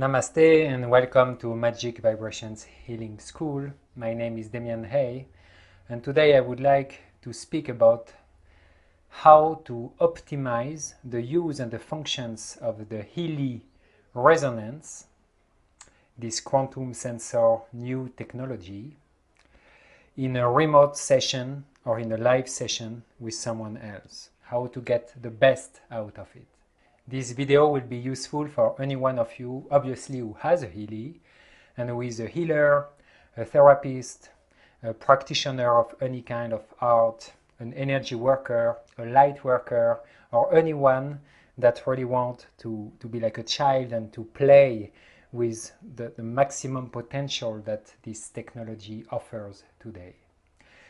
Namaste and welcome to Magic Vibrations Healing School. My name is Healy, and today I would like to speak about how to optimize the use and the functions of the Healy Resonance, this quantum sensor new technology, in a remote session or in a live session with someone else. How to get the best out of it. This video will be useful for any one of you, obviously, who has a Healy and who is a healer, a therapist, a practitioner of any kind of art, an energy worker, a light worker, or anyone that really wants to be like a child and to play with the maximum potential that this technology offers today.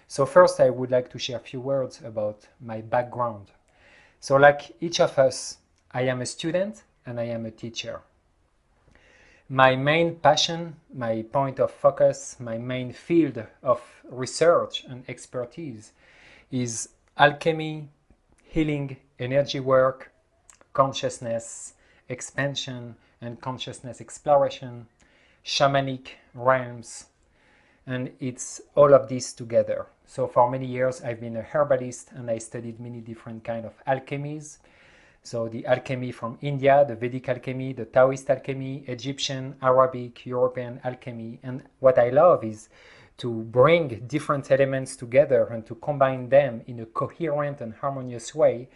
So first, I would like to share a few words about my background. So like each of us, I am a student and I am a teacher. My main passion, my point of focus, my main field of research and expertise is alchemy, healing, energy work, consciousness expansion and consciousness exploration, shamanic realms, and it's all of this together. So for many years I've been a herbalist and I studied many different kind of alchemies. So the alchemy from India, the Vedic alchemy, the Taoist alchemy, Egyptian, Arabic, European alchemy. And what I love is to bring different elements together and to combine them in a coherent and harmonious way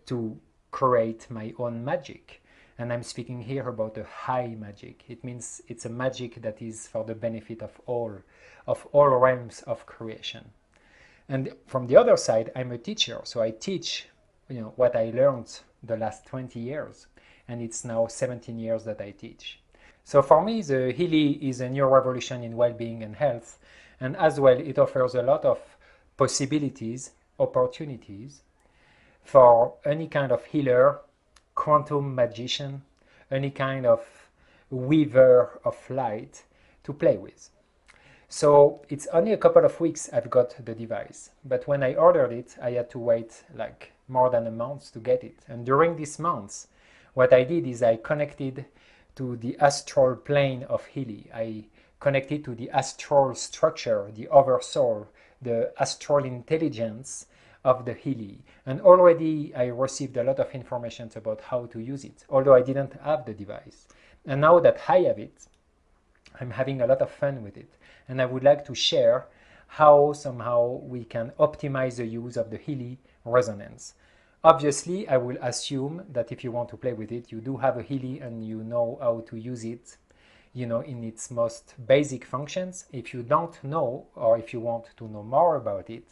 to create my own magic. And I'm speaking here about a high magic. It means it's a magic that is for the benefit of all realms of creation. And from the other side, I'm a teacher, so I teach what I learned the last 20 years, and it's now 17 years that I teach. So for me, the Healy is a new revolution in well-being and health, and as well it offers a lot of possibilities, opportunities for any kind of healer, quantum magician, any kind of weaver of light to play with. So it's only a couple of weeks I've got the device, but when I ordered it, I had to wait like more than a month to get it. And during these months, what I did is I connected to the astral plane of Healy. I connected to the astral structure, the oversoul, the astral intelligence of the Healy. And already I received a lot of information about how to use it, although I didn't have the device. And now that I have it, I'm having a lot of fun with it. And I would like to share how somehow we can optimize the use of the Healy Resonance. Obviously, I will assume that if you want to play with it, you do have a Healy and you know how to use it, in its most basic functions. If you don't know, or if you want to know more about it,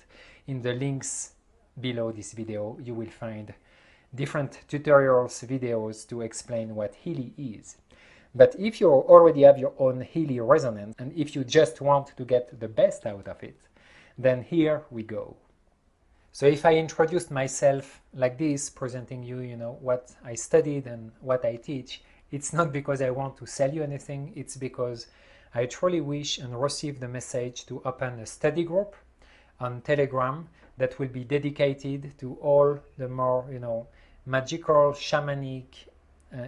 in the links below this video, you will find different tutorials, videos to explain what Healy is. But if you already have your own Healy Resonance, and if you just want to get the best out of it, then here we go. So if I introduced myself like this, presenting you, what I studied and what I teach, it's not because I want to sell you anything, it's because I truly wish and receive the message to open a study group on Telegram that will be dedicated to all the more, magical, shamanic,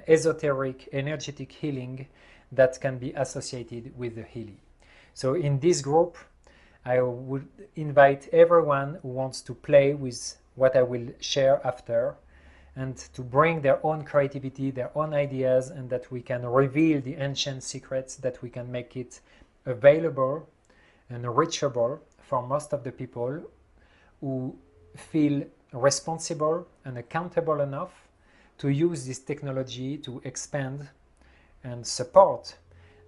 esoteric, energetic healing that can be associated with the Healy. So in this group, I would invite everyone who wants to play with what I will share after and to bring their own creativity, their own ideas, and that we can reveal the ancient secrets, that we can make it available and reachable for most of the people who feel responsible and accountable enough to use this technology to expand and support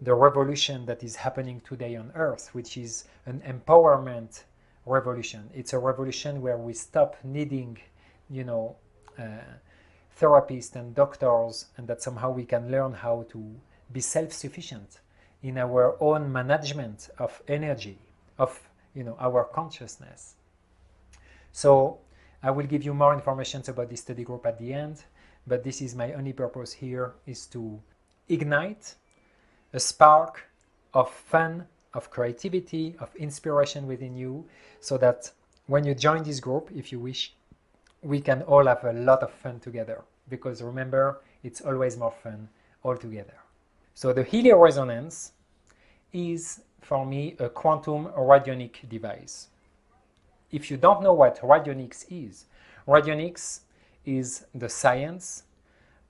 the revolution that is happening today on Earth, which is an empowerment revolution. It's a revolution where we stop needing, therapists and doctors, and that somehow we can learn how to be self-sufficient in our own management of energy, of our consciousness. So I will give you more information about this study group at the end, but this is my only purpose here, is to ignite a spark of fun, of creativity, of inspiration within you, so that when you join this group, if you wish, we can all have a lot of fun together. Because remember, it's always more fun all together. So the Healy Resonance is, for me, a quantum radionic device. If you don't know what radionics is the science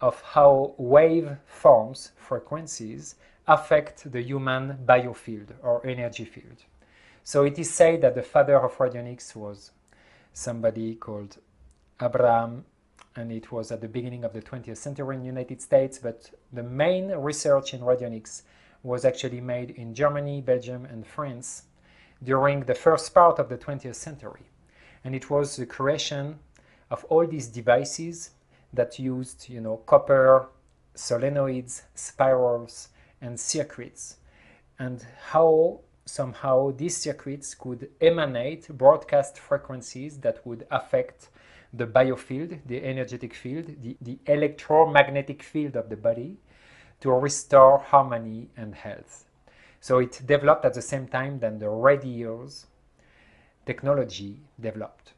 of how waveforms, frequencies, affect the human biofield or energy field. So it is said that the father of radionics was somebody called Abraham, and it was at the beginning of the 20th century in the United States, but the main research in radionics was actually made in Germany, Belgium, and France during the first part of the 20th century. And it was the creation of all these devices that used, copper, solenoids, spirals, and circuits, and how somehow these circuits could emanate broadcast frequencies that would affect the biofield, the energetic field, the electromagnetic field of the body, to restore harmony and health. So it developed at the same time that the radio's technology developed.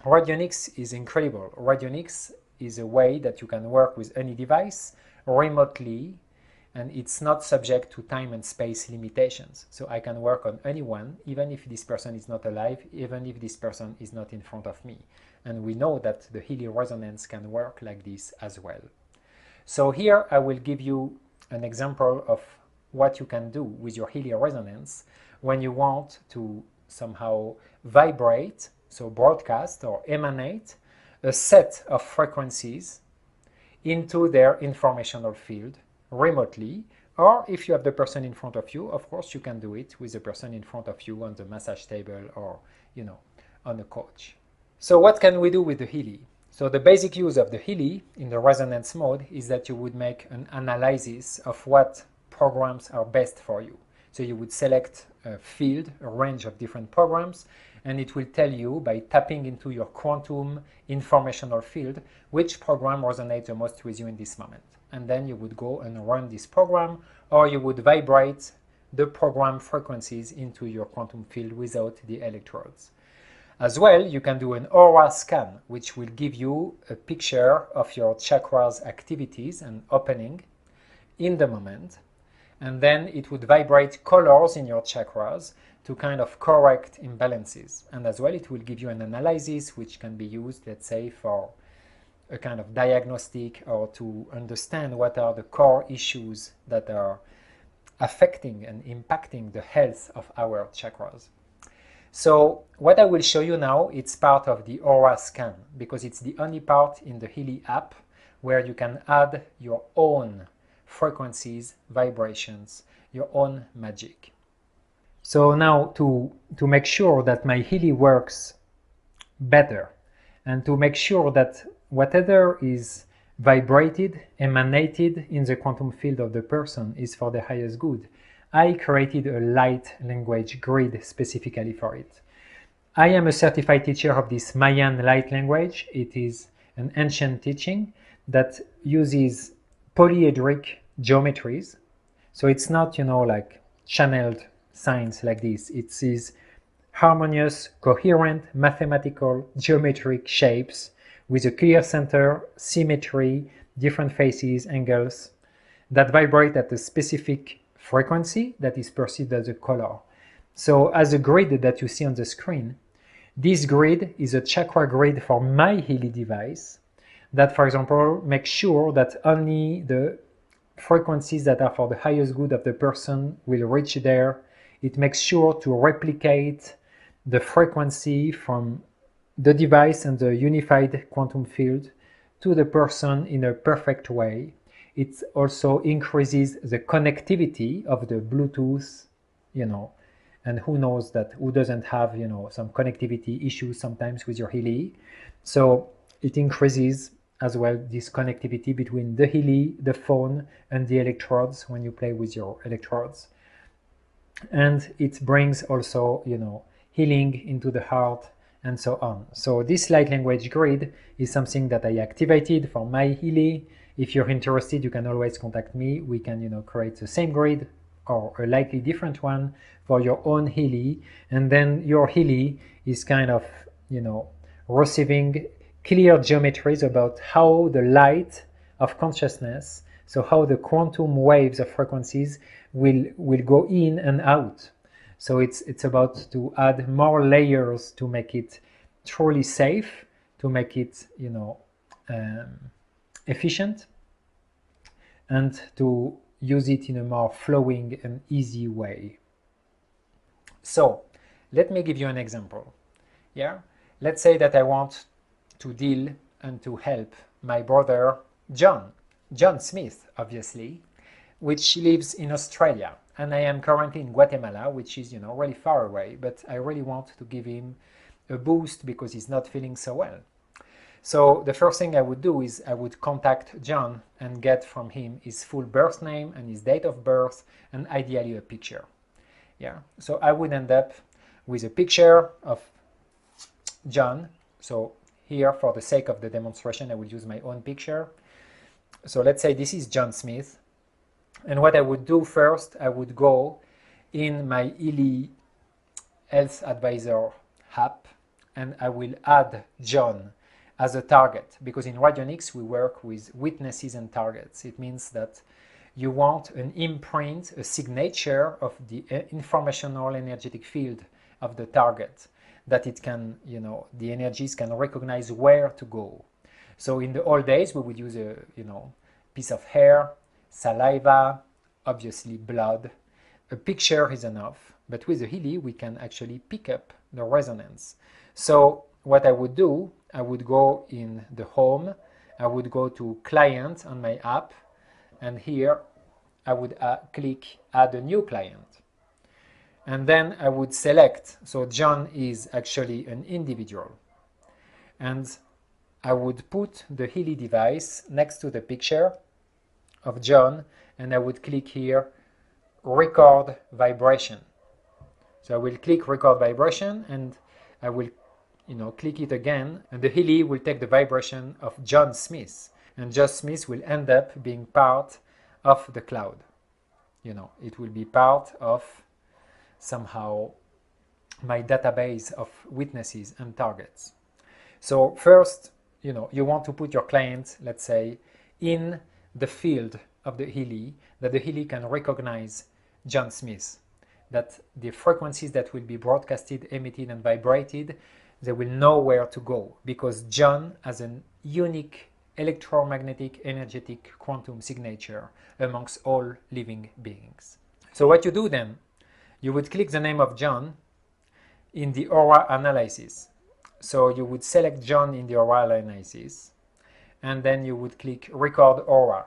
Radionics is incredible. Radionics is a way that you can work with any device remotely, and it's not subject to time and space limitations. So I can work on anyone, even if this person is not alive, even if this person is not in front of me. And we know that the Healy Resonance can work like this as well. So here I will give you an example of what you can do with your Healy Resonance when you want to somehow vibrate, so broadcast or emanate a set of frequencies into their informational field remotely, or if you have the person in front of you, of course you can do it with the person in front of you on the massage table or, on a couch. So what can we do with the Healy? So the basic use of the Healy in the resonance mode is that you would make an analysis of what programs are best for you. So you would select a field, a range of different programs, and it will tell you by tapping into your quantum informational field which program resonates the most with you in this moment. And then you would go and run this program, or you would vibrate the program frequencies into your quantum field without the electrodes. As well, you can do an aura scan, which will give you a picture of your chakras activities and opening in the moment. And then it would vibrate colors in your chakras to kind of correct imbalances. And as well, it will give you an analysis which can be used, let's say, for a kind of diagnostic or to understand what are the core issues that are affecting and impacting the health of our chakras. So what I will show you now, it's part of the aura scan, because it's the only part in the Healy app where you can add your own frequencies, vibrations, your own magic. So now to make sure that my Healy works better, and to make sure that whatever is vibrated, emanated in the quantum field of the person is for the highest good, I created a light language grid specifically for it. I am a certified teacher of this Mayan light language. It is an ancient teaching that uses polyhedric geometries. So it's not, like channeled signs like this. It is harmonious, coherent, mathematical, geometric shapes with a clear center, symmetry, different faces, angles that vibrate at a specific frequency that is perceived as a color. So as a grid that you see on the screen, this grid is a chakra grid for my Healy device that, for example, makes sure that only the frequencies that are for the highest good of the person will reach there. It makes sure to replicate the frequency from the device and the unified quantum field to the person in a perfect way. It also increases the connectivity of the Bluetooth, and who knows that, who doesn't have, some connectivity issues sometimes with your Healy. So it increases as well this connectivity between the Healy, the phone, and the electrodes when you play with your electrodes. And it brings also, healing into the heart and so on. So this light language grid is something that I activated for my Healy. If you're interested, you can always contact me. We can, create the same grid or a likely different one for your own Healy. And then your Healy is kind of, receiving clear geometries about how the light of consciousness So how the quantum waves of frequencies will go in and out. So it's about to add more layers to make it truly safe, to make it, you know, efficient, and to use it in a more flowing and easy way. So let me give you an example. Yeah, let's say that I want to deal and to help my brother John Smith, obviously, which lives in Australia, and I am currently in Guatemala, which is, you know, really far away, but I really want to give him a boost because he's not feeling so well. So the first thing I would do is I would contact John and get from him his full birth name and his date of birth, and ideally a picture. Yeah, so I would end up with a picture of John. So here, for the sake of the demonstration, I would use my own picture. So let's say this is John Smith. And what I would do first, I would go in my Healy Health Advisor app, and I will add John as a target, because in radionics we work with witnesses and targets. It means that you want an imprint, a signature of the informational energetic field of the target, that it can, you know, the energies can recognize where to go. So in the old days we would use a, you know, piece of hair, saliva, obviously blood. A picture is enough, but with the Healy we can actually pick up the resonance. So what I would do, I would go in the home, I would go to client on my app, and here I would click add a new client. And then I would select, so John is actually an individual, and I would put the Healy device next to the picture of John, and I would click here record vibration. So I will click record vibration, and I will, you know, click it again, and the Healy will take the vibration of John Smith, and John Smith will end up being part of the cloud. You know, it will be part of somehow my database of witnesses and targets. So first, you know, you want to put your client, let's say, in the field of the Healy, that the Healy can recognize John Smith, that the frequencies that will be broadcasted, emitted, and vibrated, they will know where to go, because John has a unique electromagnetic energetic quantum signature amongst all living beings. So what you do then, you would click the name of John in the aura analysis. So you would select John in the aura analysis, and then you would click record aura,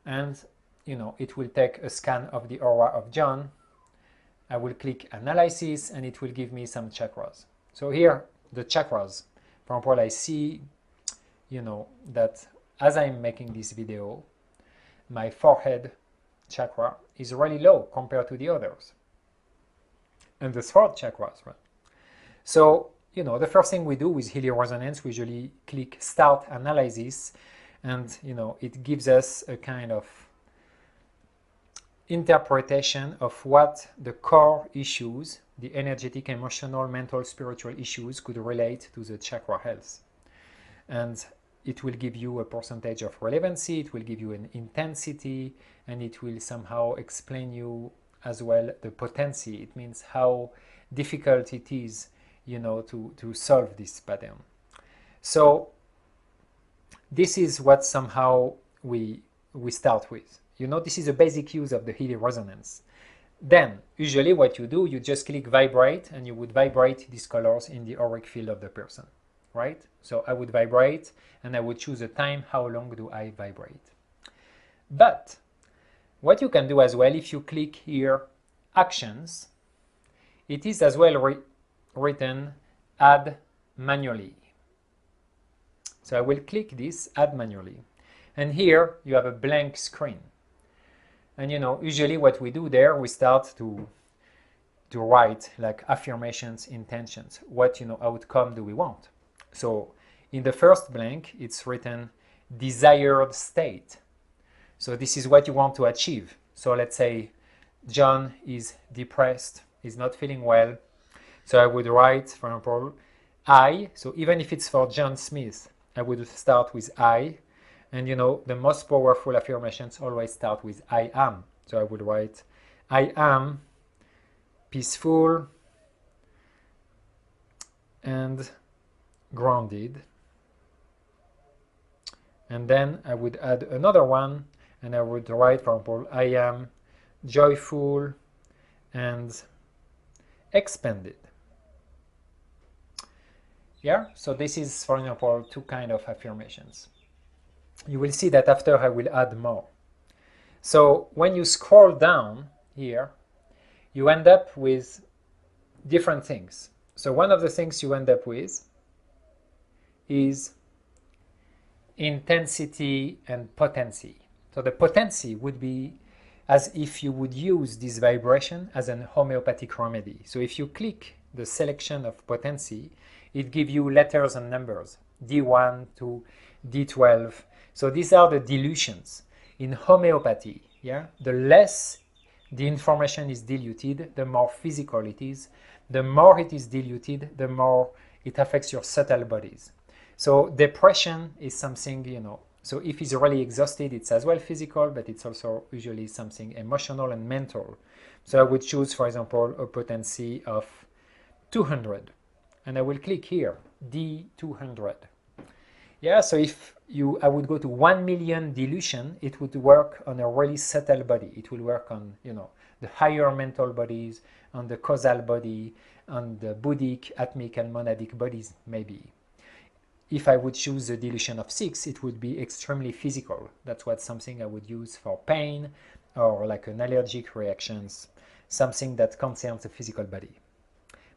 and, you know, it will take a scan of the aura of John. I will click analysis, and it will give me some chakras. So here the chakras, for example, I see, you know, that as I'm making this video, my forehead chakra is really low compared to the others, and the throat chakra as well. So, you know, the first thing we do with Healy Resonance, we usually click start analysis, and, you know, it gives us a kind of interpretation of what the core issues, the energetic, emotional, mental, spiritual issues could relate to the chakra health. And it will give you a percentage of relevancy, it will give you an intensity, and it will somehow explain you as well the potency. It means how difficult it is, you know, to solve this pattern. So this is what somehow we start with. You know, this is a basic use of the Healy Resonance. Then, usually what you do, you just click vibrate, and you would vibrate these colors in the auric field of the person, right? So I would vibrate, and I would choose a time, how long do I vibrate. But what you can do as well, if you click here, actions, it is as well written add manually. So I will click this, add manually. And here you have a blank screen. And, you know, usually what we do there, we start to write like affirmations, intentions. What, you know, outcome do we want? So in the first blank, it's written desired state. So this is what you want to achieve. So let's say John is depressed, is not feeling well. So I would write, for example, I. So even if it's for John Smith, I would start with I, And you know, the most powerful affirmations always start with I am. So I would write, I am peaceful and grounded. And then I would add another one, and I would write, for example, I am joyful and expanded. Yeah, so this is, for example, two kind of affirmations. You will see that after I will add more. So when you scroll down here, you end up with different things. So one of the things you end up with is intensity and potency. So the potency would be as if you would use this vibration as an homeopathic remedy. So if you click the selection of potency, it gives you letters and numbers, D1 to D12. So these are the dilutions. In homeopathy, yeah, the less the information is diluted, the more physical it is. The more it is diluted, the more it affects your subtle bodies. So depression is something, you know, so if he's really exhausted, it's as well physical, but it's also usually something emotional and mental. So I would choose, for example, a potency of 200. And I will click here, D200. Yeah, so if I would go to 1 million dilution, it would work on a really subtle body. It will work on, you know, the higher mental bodies, on the causal body, on the buddhic, atmic, and monadic bodies, maybe. If I would choose a dilution of 6, it would be extremely physical. That's what something I would use for pain or like an allergic reactions, something that concerns the physical body.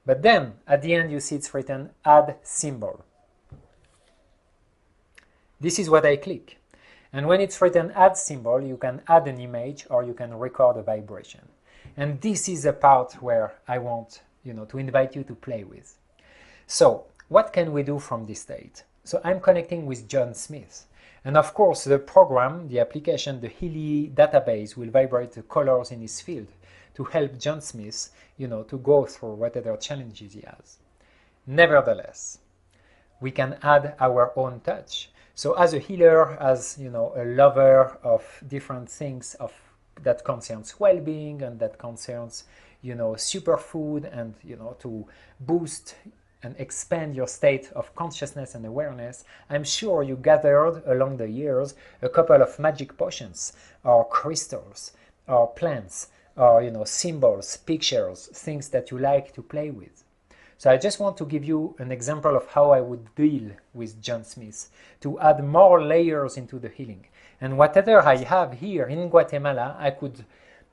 But then at the end you see it's written add symbol. This is what I click. And when it's written add symbol, you can add an image or you can record a vibration. And this is a part where I want, you know, to invite you to play with. So what can we do from this state? So I'm connecting with John Smith. And of course, the program, the application, the Healy database will vibrate the colors in his field to help John Smith, you know, to go through whatever challenges he has. Nevertheless, we can add our own touch. So as a healer, as, you know, a lover of different things that concerns well-being and that concerns, you know, superfood and, you know, to boost and expand your state of consciousness and awareness, I'm sure you gathered along the years a couple of magic potions or crystals or plants or, you know, symbols, pictures, things that you like to play with. So I just want to give you an example of how I would deal with John Smith to add more layers into the healing. And whatever I have here in Guatemala, I could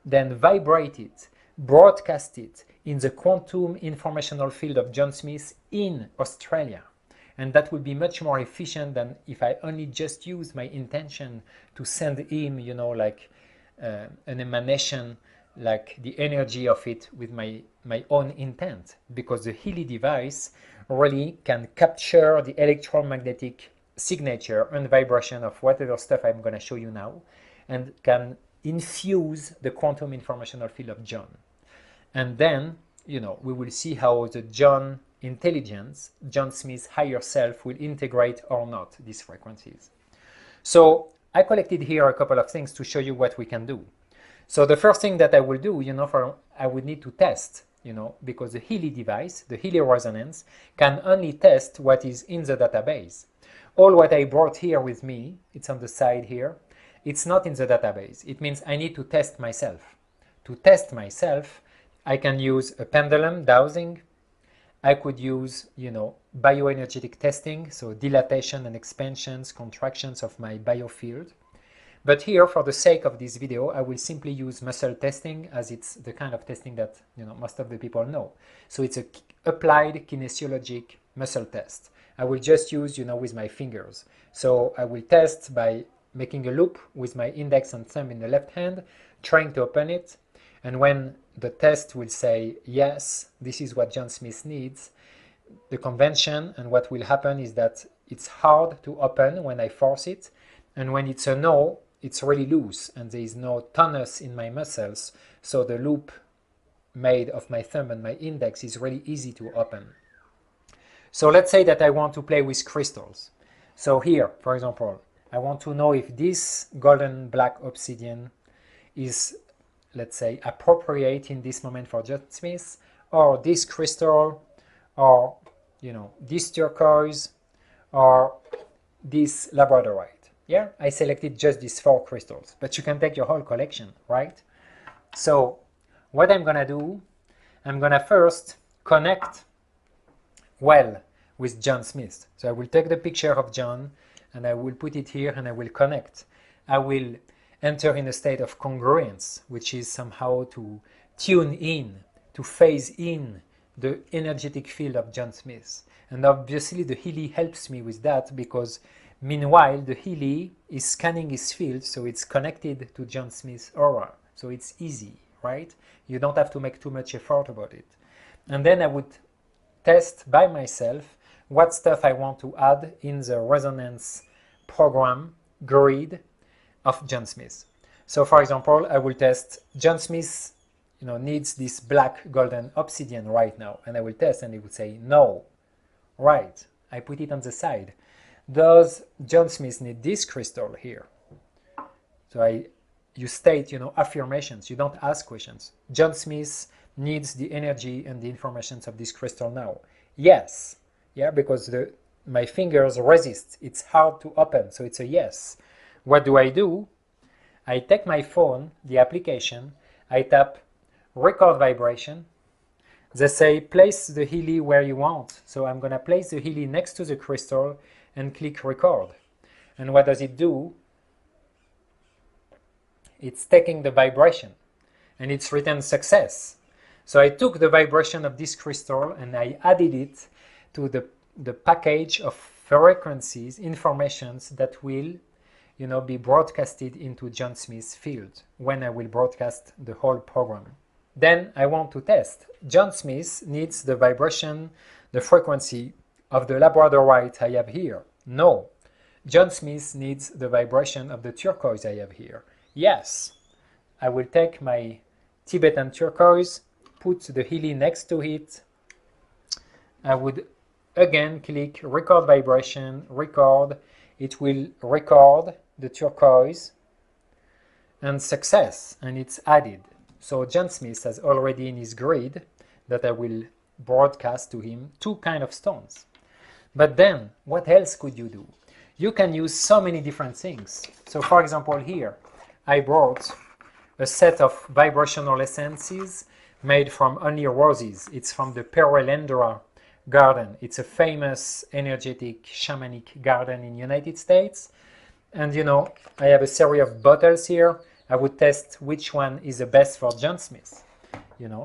then vibrate it, broadcast it in the quantum informational field of John Smith in Australia. And that would be much more efficient than if I only just use my intention to send him, you know, like an emanation, like the energy of it with my own intent. Because the Healy device really can capture the electromagnetic signature and vibration of whatever stuff I'm going to show you now and can infuse the quantum informational field of John. And then, you know, we will see how the John intelligence, John Smith's higher self, will integrate or not these frequencies. So I collected here a couple of things to show you what we can do. So the first thing that I will do, you know, I would need to test, you know, because the Healy device, the Healy Resonance, can only test what is in the database. All what I brought here with me, it's on the side here, it's not in the database. It means I need to test myself. To test myself, I can use a pendulum dowsing. I could use, you know, bioenergetic testing, so dilatation and expansions, contractions of my biofield. But here, for the sake of this video, I will simply use muscle testing, as it's the kind of testing that, you know, most of the people know. So it's a applied kinesiologic muscle test. I will just use, you know, with my fingers. So I will test by making a loop with my index and thumb in the left hand, trying to open it. And when the test will say, yes, this is what John Smith needs, the convention and what will happen is that it's hard to open when I force it. And when it's a no, it's really loose and there is no tonus in my muscles. So the loop made of my thumb and my index is really easy to open. So let's say that I want to play with crystals. So here, for example, I want to know if this golden black obsidian is, let's say, appropriate in this moment for John Smith, or this crystal, or this turquoise, or this labradorite. Yeah, I selected just these 4 crystals, but you can take your whole collection, right? So what I'm gonna do, I'm gonna first connect well with John Smith. So I will take the picture of John and I will put it here and I will connect. I will enter in a state of congruence, which is somehow to tune in, to phase in the energetic field of John Smith. And obviously the Healy helps me with that, because meanwhile the Healy is scanning his field, so it's connected to John Smith's aura. So it's easy, right? You don't have to make too much effort about it. And then I would test by myself what stuff I want to add in the resonance program grid of John Smith. So for example, I will test John Smith needs this black golden obsidian right now, and I will test and it would say no. Right, I put it on the side. Does John Smith need this crystal here? So you state affirmations, you don't ask questions. John Smith needs the energy and the informations of this crystal now. Yes, yeah, because my fingers resist, it's hard to open, so it's a yes. What do? I take my phone, the application, I tap record vibration. They say place the Healy where you want. So I'm going to place the Healy next to the crystal and click record. And what does it do? It's taking the vibration and it's written success. So I took the vibration of this crystal and I added it to the package of frequencies, informations that will be broadcasted into John Smith's field when I will broadcast the whole program. Then I want to test. John Smith needs the vibration, the frequency of the labradorite I have here. No. John Smith needs the vibration of the turquoise I have here. Yes. I will take my Tibetan turquoise, put the Healy next to it. I would again click record vibration, record. It will record the turquoise and success, and it's added. So John Smith has already in his grid that I will broadcast to him 2 kinds of stones. But then, what else could you do? You can use so many different things. So for example here, I brought a set of vibrational essences made from only roses. It's from the Perelendra garden. It's a famous energetic shamanic garden in the United States. And I have a series of bottles here. I would test which one is the best for John Smith.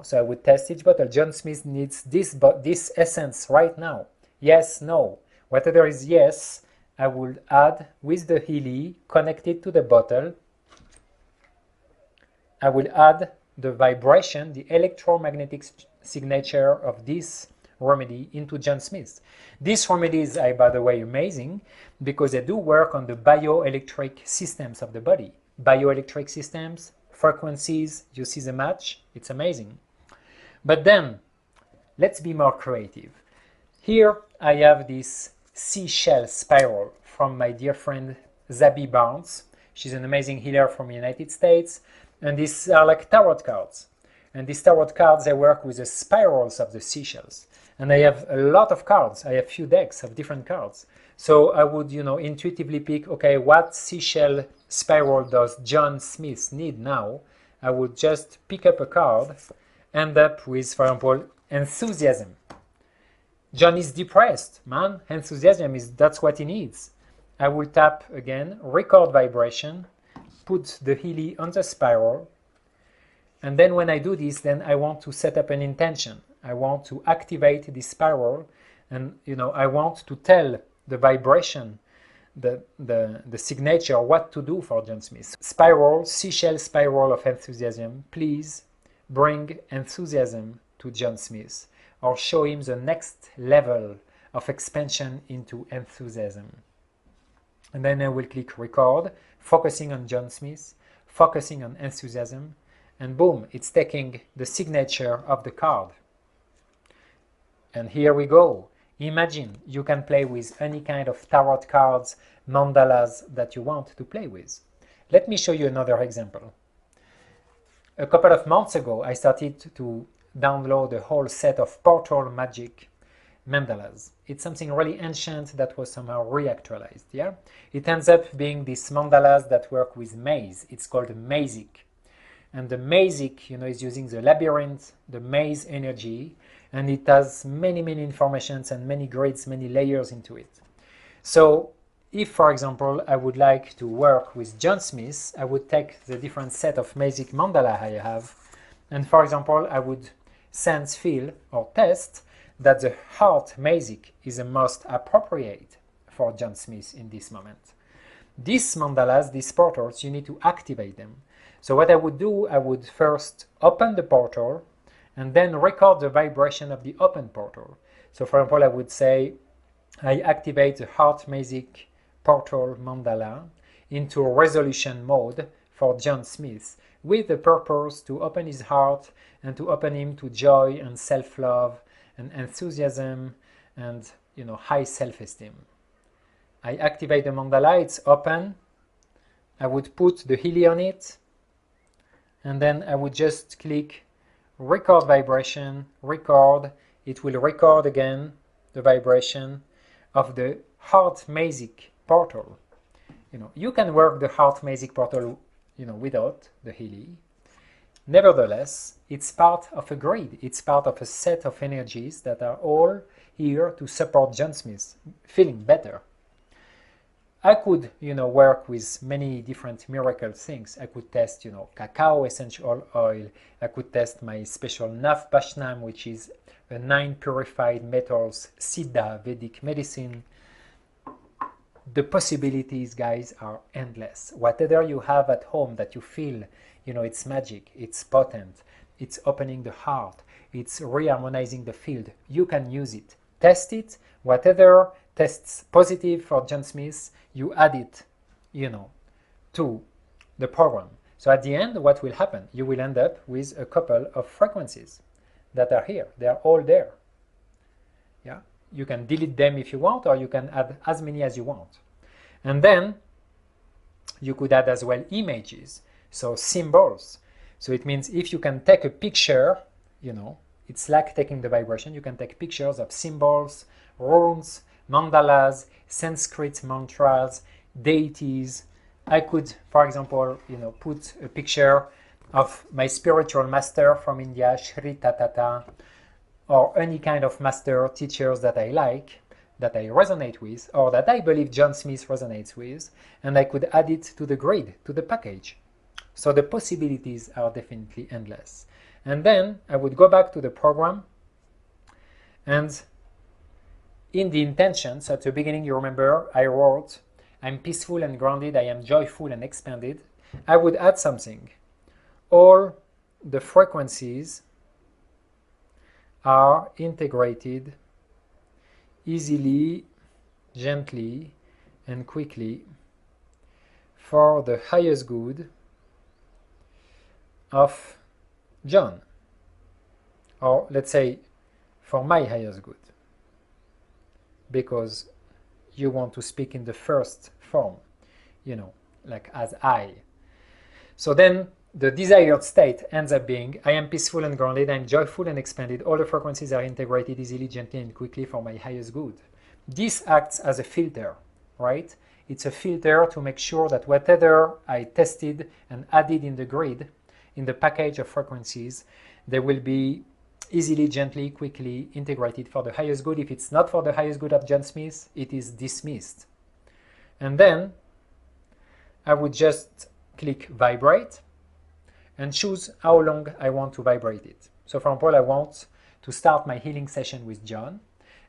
So I would test each bottle. John Smith needs this essence right now. Yes, no. Whatever is yes, I would add with the Healy connected to the bottle. I will add the vibration, the electromagnetic signature of this remedy into John Smith. These remedies are, by the way, amazing because they do work on the bioelectric systems of the body. Bioelectric systems, frequencies, you see the match? It's amazing. But then, let's be more creative. Here I have this seashell spiral from my dear friend Zabi Barnes. She's an amazing healer from the United States. And these are like tarot cards. And these tarot cards, they work with the spirals of the seashells. And I have a lot of cards. I have a few decks of different cards. So I would, intuitively pick, okay, what seashell spiral does John Smith need now? I would just pick up a card, end up with, for example, enthusiasm. John is depressed, man. Enthusiasm that's what he needs. I will tap again, record vibration, put the Healy on the spiral. And then when I do this, then I want to set up an intention. I want to activate this spiral, and I want to tell the vibration, the signature, what to do for John Smith. Spiral, seashell spiral of enthusiasm. Please bring enthusiasm to John Smith, or show him the next level of expansion into enthusiasm. And then I will click record, focusing on John Smith, focusing on enthusiasm, and boom, it's taking the signature of the card. And here we go. Imagine you can play with any kind of tarot cards, mandalas that you want to play with. Let me show you another example. A couple of months ago, I started to download a whole set of portal magic mandalas. It's something really ancient that was somehow reactualized, yeah? It ends up being these mandalas that work with maze. It's called mazic. And the mazic, is using the labyrinth, the maze energy, and it has many, many informations and many grids, many layers into it. So if, for example, I would like to work with John Smith, I would take the different set of mazic mandala I have, and for example, I would sense, feel, or test that the heart mazic is the most appropriate for John Smith in this moment. These mandalas, these portals, you need to activate them. So what I would do, I would first open the portal and then record the vibration of the open portal. So for example, I would say, I activate the heart mazic portal mandala into resolution mode for John Smith with the purpose to open his heart and to open him to joy and self-love and enthusiasm and high self-esteem. I activate the mandala, it's open. I would put the Healy on it, and then I would just click record vibration, record. It will record again the vibration of the heart mazic portal. You can work the heart mazic portal without the Healy. Nevertheless, it's part of a grid. It's part of a set of energies that are all here to support John Smith feeling better. I could, work with many different miracle things. I could test, cacao essential oil. I could test my special Naf Bashnam, which is a 9 purified metals Siddha Vedic medicine. The possibilities, guys, are endless. Whatever you have at home that you feel, it's magic, it's potent, it's opening the heart, it's reharmonizing the field, you can use it. Test it. Whatever tests positive for John Smith, you add it, to the program. So at the end, what will happen? You will end up with a couple of frequencies that are here. They are all there. Yeah, you can delete them if you want, or you can add as many as you want. And then you could add as well images, so symbols. So it means if you can take a picture, it's like taking the vibration. You can take pictures of symbols, runes, mandalas, Sanskrit mantras, deities. I could, for example, put a picture of my spiritual master from India, Sri Tatata, or any kind of master teachers that I like, that I resonate with, or that I believe John Smith resonates with, and I could add it to the grid, to the package. So the possibilities are definitely endless. And then I would go back to the program, and in the intentions, at the beginning, you remember, I wrote, I'm peaceful and grounded, I am joyful and expanded. I would add something. All the frequencies are integrated easily, gently, and quickly for the highest good of John. Or let's say, for my highest good. Because you want to speak in the first form, like as I. So then the desired state ends up being, I am peaceful and grounded, I am joyful and expanded, all the frequencies are integrated easily, gently, and quickly for my highest good. This acts as a filter, right? It's a filter to make sure that whatever I tested and added in the grid, in the package of frequencies, they will be easily, gently, quickly integrated for the highest good. If it's not for the highest good of John Smith, it is dismissed. And then I would just click vibrate and choose how long I want to vibrate it. So for example, I want to start my healing session with John,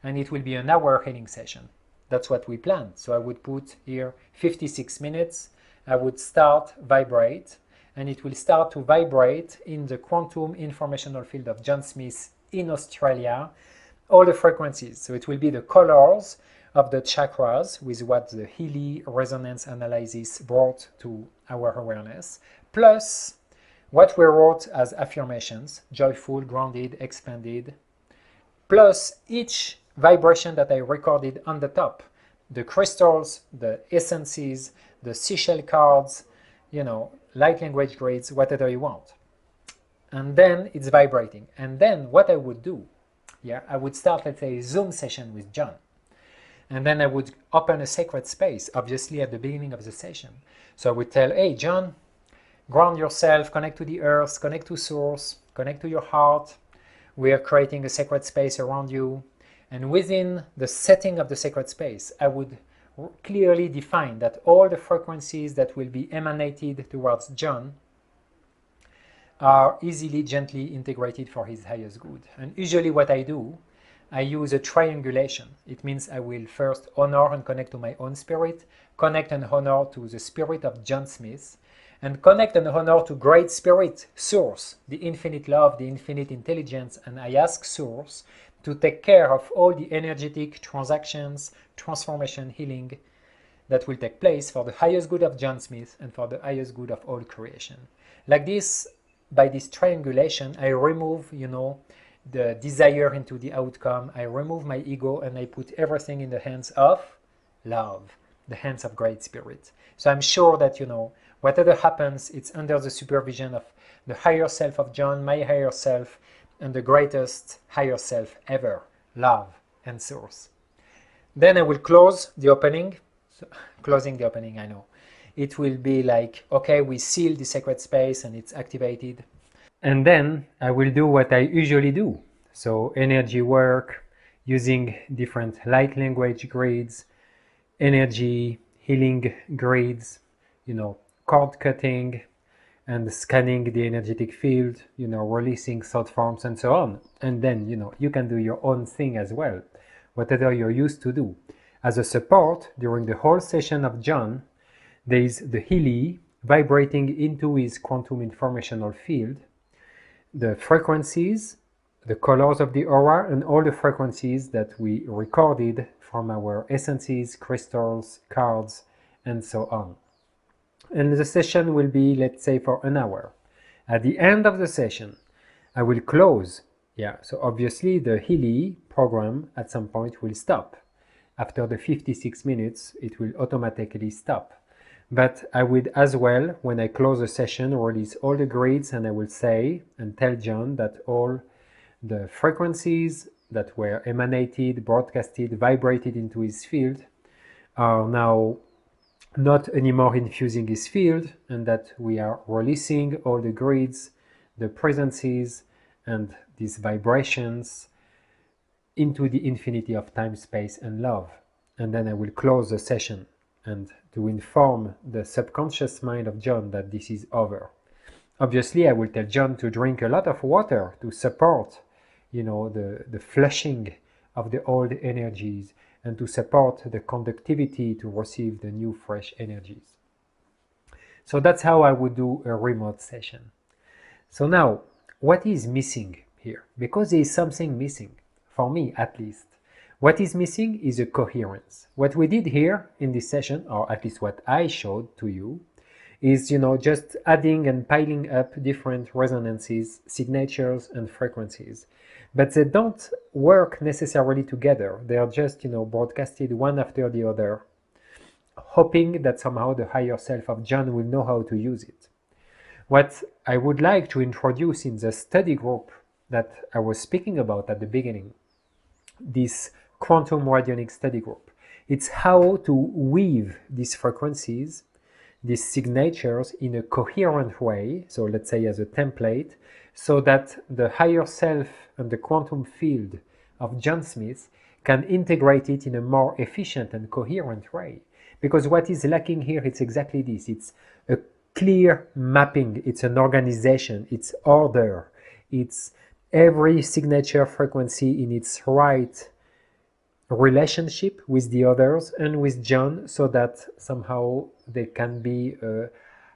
and it will be an hour healing session. That's what we planned. So I would put here 56 minutes. I would start vibrate, and it will start to vibrate in the quantum informational field of John Smith in Australia, all the frequencies. So it will be the colors of the chakras with what the Healy Resonance analysis brought to our awareness, plus what we wrote as affirmations, joyful, grounded, expanded, plus each vibration that I recorded on the top. The crystals, the essences, the seashell cards, you know, light language grids, whatever you want. And then it's vibrating. And then what I would do, yeah, I would start, let's say, a Zoom session with John. And then I would open a sacred space, obviously at the beginning of the session. So I would tell, hey, John, ground yourself, connect to the earth, connect to source, connect to your heart. We are creating a sacred space around you. And within the setting of the sacred space, I would clearly define that all the frequencies that will be emanated towards John are easily, gently integrated for his highest good. And usually what I do, I use a triangulation. It means I will first honor and connect to my own spirit, connect and honor to the spirit of John Smith, and connect and honor to Great Spirit, Source, the infinite love, the infinite intelligence, and I ask Source to take care of all the energetic transactions, transformation, healing that will take place for the highest good of John Smith and for the highest good of all creation. Like this, by this triangulation, I remove, you know, the desire into the outcome. I remove my ego and I put everything in the hands of love, the hands of Great Spirit. So I'm sure that, you know, whatever happens, it's under the supervision of the higher self of John, my higher self, and the greatest higher self ever, love and source. Then I will close the opening. So, closing the opening, I know. It will be like, okay, we seal the sacred space and it's activated. And then I will do what I usually do. So energy work, using different light language grids, energy healing grids, you know, cord cutting, and scanning the energetic field, you know, releasing thought forms and so on. And then, you know, you can do your own thing as well, whatever you're used to do. As a support, during the whole session of John, there is the Healy vibrating into his quantum informational field, the frequencies, the colors of the aura, and all the frequencies that we recorded from our essences, crystals, cards, and so on. And the session will be, let's say, for an hour. At the end of the session, I will close. Yeah, so obviously the Healy program at some point will stop. After the 56 minutes, it will automatically stop. But I would as well, when I close the session, release all the grids, and I will say and tell John that all the frequencies that were emanated, broadcasted, vibrated into his field are now not anymore infusing his field, and that we are releasing all the grids, the presences, and these vibrations into the infinity of time, space, and love. And then I will close the session and to inform the subconscious mind of John that this is over. Obviously, I will tell John to drink a lot of water to support, you know, the flushing of the old energies and to support the conductivity to receive the new fresh energies. So that's how I would do a remote session. So now, what is missing here? Because there is something missing, for me at least. What is missing is a coherence. What we did here in this session, or at least what I showed to you, is, you know, just adding and piling up different resonances, signatures, and frequencies. But they don't work necessarily together. They are just, you know, broadcasted one after the other, hoping that somehow the higher self of John will know how to use it. What I would like to introduce in the study group that I was speaking about at the beginning, this quantum radionic study group, it's how to weave these frequencies, these signatures in a coherent way, so let's say as a template, so that the higher self and the quantum field of John Smith can integrate it in a more efficient and coherent way. Because what is lacking here, it's exactly this. It's a clear mapping, it's an organization, it's order, it's every signature frequency in its right relationship with the others and with John, so that somehow there can be a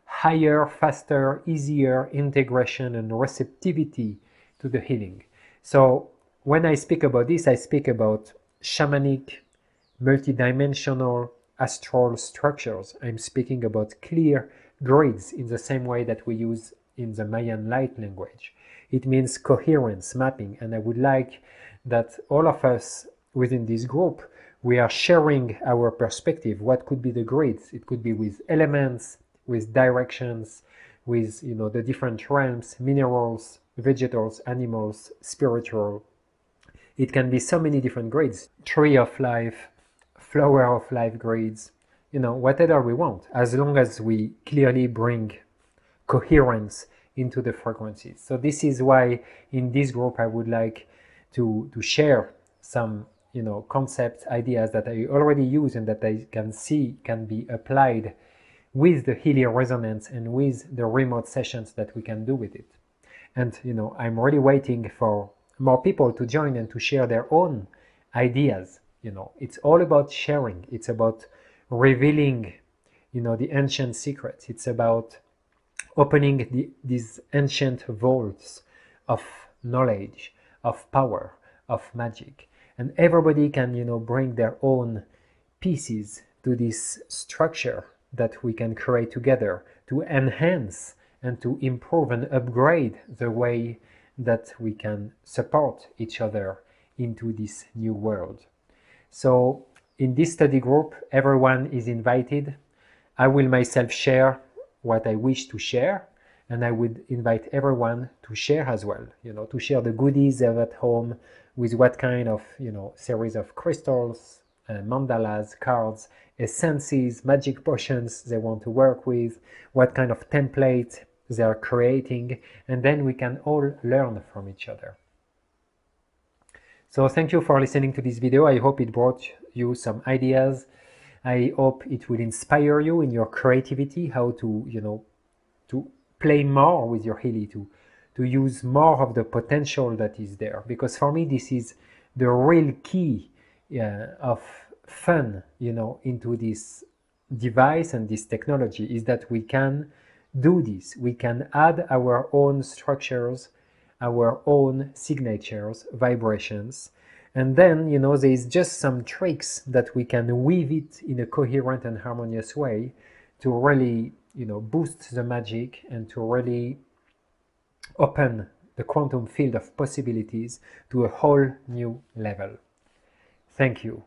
higher, faster, easier integration and receptivity to the healing. So when I speak about this, I speak about shamanic, multidimensional, astral structures. I'm speaking about clear grids in the same way that we use in the Mayan light language. It means coherence, mapping, and I would like that all of us within this group, we are sharing our perspective. What could be the grids? It could be with elements, with directions, with the different realms, minerals, vegetables, animals, spiritual. It can be so many different grids. Tree of life, flower of life grids, whatever we want, as long as we clearly bring coherence into the frequencies. So this is why in this group I would like to share some concepts, ideas that I already use and that I can see can be applied with the Healy Resonance and with the remote sessions that we can do with it. And I'm really waiting for more people to join and to share their own ideas. It's all about sharing. It's about revealing the ancient secrets. It's about opening these ancient vaults of knowledge, of power, of magic. And everybody can bring their own pieces to this structure that we can create together to enhance and to improve and upgrade the way that we can support each other into this new world. So in this study group, everyone is invited. I will myself share what I wish to share, and I would invite everyone to share as well, to share the goodies they have at home, with what kind of series of crystals, mandalas, cards, essences, magic potions they want to work with, what kind of template they are creating, and then we can all learn from each other. So thank you for listening to this video. I hope it brought you some ideas. I hope it will inspire you in your creativity, how to to play more with your Healy, to use more of the potential that is there. Because for me, this is the real key of fun, into this device and this technology, is that we can do this. We can add our own structures, our own signatures, vibrations, and then there is just some tricks that we can weave it in a coherent and harmonious way to really boost the magic and to really open the quantum field of possibilities to a whole new level. Thank you.